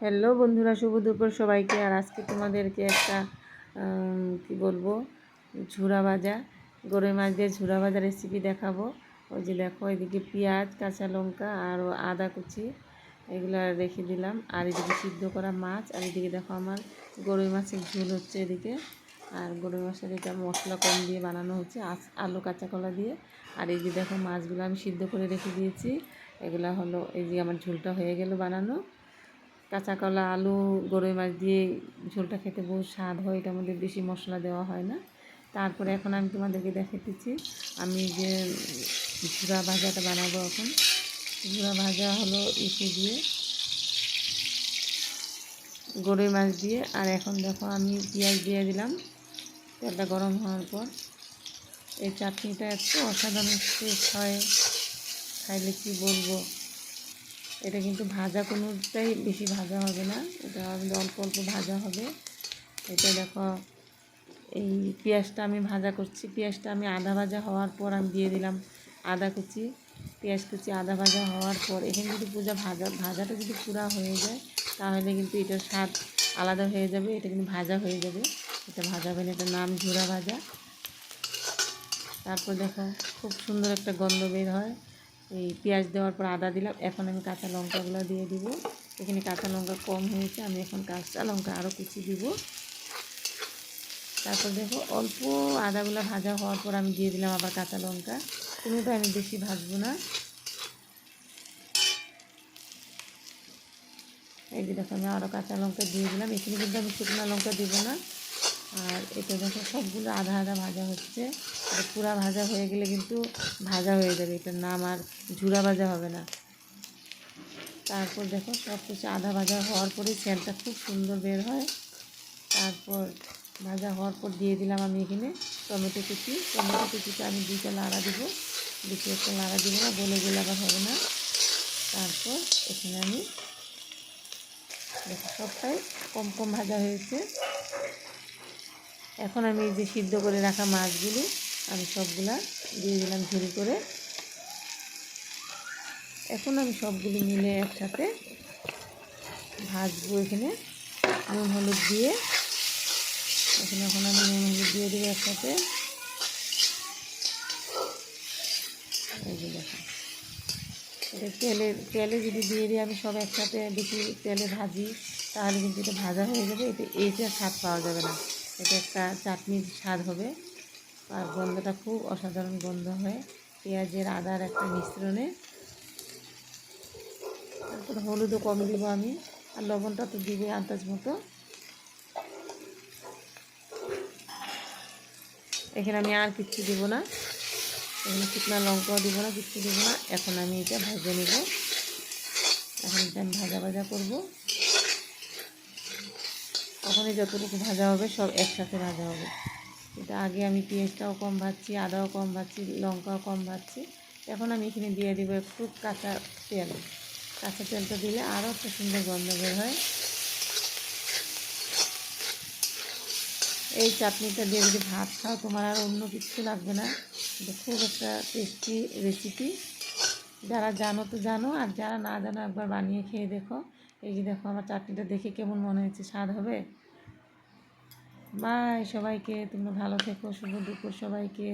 Hello বন্ধুরা, শুভ দুপুর সবাইকে। আর আজকে তোমাদেরকে একটা কি বলবো, ঝুরা ভাজা, গরুই মাছ দিয়ে ঝুরা ভাজা রেসিপি দেখাবো। ওই যে দেখো, এদিকে পেঁয়াজ, কাঁচা লঙ্কা আর আদা কুচি এগুলো রেখে দিলাম। আর এদিকে সিদ্ধ করা মাছ, আর এদিকে দেখো আমার গরুই মাছের ঝোল হচ্ছে এদিকে। আর গরুই মাছের এটা মশলা কম দিয়ে বানানো হচ্ছে, আলু কাঁচা কলা দিয়ে। আর এই যে দেখো, মাছগুলো আমি সিদ্ধ করে রেখে দিয়েছি। এগুলো হলো, এই যে আমার ঝোলটা হয়ে গেল বানানো। কাঁচা কলা, আলু, গরুই মাছ দিয়ে ঝোলটা খেতে বহু স্বাদ হয়, এটার মধ্যে বেশি মশলা দেওয়া হয় না। তারপরে এখন আমি তোমাদেরকে দেখাতেছি আমি যে ঝুরা ভাজাটা বানাবো। এখন ঝুরা ভাজা হলো ইসে দিয়ে, গরুই মাছ দিয়ে। আর এখন দেখো, আমি পেঁয়াজ দিয়ে দিলাম। তেলটা গরম হওয়ার পর এই চাটনিটা এত অসাধারণ টেস্ট হয়, খাইলে কি বলবো। এটা কিন্তু ভাজা কোনোটাই বেশি ভাজা হবে না, এটা অল্প অল্প ভাজা হবে। এটা দেখো, এই পেঁয়াজটা আমি ভাজা করছি। পেঁয়াজটা আমি আধা ভাজা হওয়ার পর আমি দিয়ে দিলাম আদা কুচি, পেঁয়াজ কুচি। আধা ভাজা হওয়ার পর এখানে যদি ভাজাটা যদি পুরা হয়ে যায়, তাহলে কিন্তু এটার স্বাদ আলাদা হয়ে যাবে। এটা কিন্তু ভাজা হয়ে যাবে, এটা ভাজা হবে না, এটার নাম ঝুরা ভাজা। তারপর দেখো, খুব সুন্দর একটা গন্ধ বের হয়। এই পেঁয়াজ দেওয়ার পর আদা দিলাম। এখন আমি কাঁচা লঙ্কাগুলো দিয়ে দিব। এখানে কাঁচা লঙ্কা কম হয়েছে, আমি এখন কাঁচা লঙ্কা আরও কুচি দিব। তারপর দেখো, অল্প আদাগুলো ভাজা হওয়ার পর আমি দিয়ে দিলাম আবার কাঁচা লঙ্কা। কোনোটা আমি বেশি ভাজবো না। এই যে দেখো, আমি আরও কাঁচা লঙ্কা দিয়ে দিলাম। এখানে কিন্তু আমি শুকনো লঙ্কা দিব না। আর এটা দেখো, সবগুলো আধা আধা ভাজা হচ্ছে। এটা পুরা ভাজা হয়ে গেলে কিন্তু ভাজা হয়ে যাবে, এটার নাম আর ঝুরা ভাজা হবে না। তারপর দেখো, সব কিছু আধা ভাজা হওয়ার পরে সেন্টটা খুব সুন্দর বের হয়। তারপর ভাজা হওয়ার পর দিয়ে দিলাম আমি এখানে টমেটো কুচি। টমেটো কুচিটা আমি 2টা লাড়া দিব, বেশি একটা লাড়া দিব না, বলে গেলে আবার হবে না। তারপর এখানে আমি দেখো, সবটাই কম কম ভাজা হয়েছে। এখন আমি এই যে সিদ্ধ করে রাখা মাছগুলি আমি সবগুলা দিয়ে দিলাম ঝুরি করে। এখন আমি সবগুলি মিলে একসাথে ভাজবো। এখানে নুন হলুদ দিয়ে, এখন আমি নুন হলুদ দিয়ে দেবো একসাথে। এই যে দেখো, এটা তেলে যদি দিয়ে দিই আমি সব একসাথে, বেশি তেলে ভাজি, তাহলে কিন্তু এটা ভাজা হয়ে যাবে। এইটা স্বাদ পাওয়া যাবে না। এটা একটা চাটনির স্বাদ হবে। আর গন্ধটা খুব অসাধারণ গন্ধ হয় পেঁয়াজের আদার একটা মিশ্রণে। তারপর হলুদও কম দিব আমি, আর লবণটা তো দিবে আন্দাজ মতো। এখানে আমি আর কিচ্ছু দিব না, এখানে শুকনো লঙ্কাও দিব না, কিচ্ছু দিব না। এখন আমি এটা ভেজে নেব। এখন এটা আমি ভাজা ভাজা করবো। তখনই যতটুকু ভাজা হবে সব একসাথে ভাজা হবে। এটা আগে আমি পেঁয়াজটাও কম ভাজছি, আদাও কম ভাজছি, লঙ্কাও কম ভাজছি। এখন আমি এখানে দিয়ে দিব একটু কাঁচা তেল। কাঁচা তেলটা দিলে আরও একটা সুন্দর গন্ধ বের হয়। এই চাটনিটা দিয়ে যদি ভাত খাও, তোমার আর অন্য কিছু লাগবে না। এটা খুব একটা টেস্টি রেসিপি। যারা জানো তো জানো, আর যারা না জানো একবার বানিয়ে খেয়ে দেখো। এই যে দেখো, আমার চাটনিটা দেখে কেমন মনে হচ্ছে, স্বাদ হবে। বাই সবাইকে, তোমরা ভালো থেকো, শুভ দুপুর সবাইকে।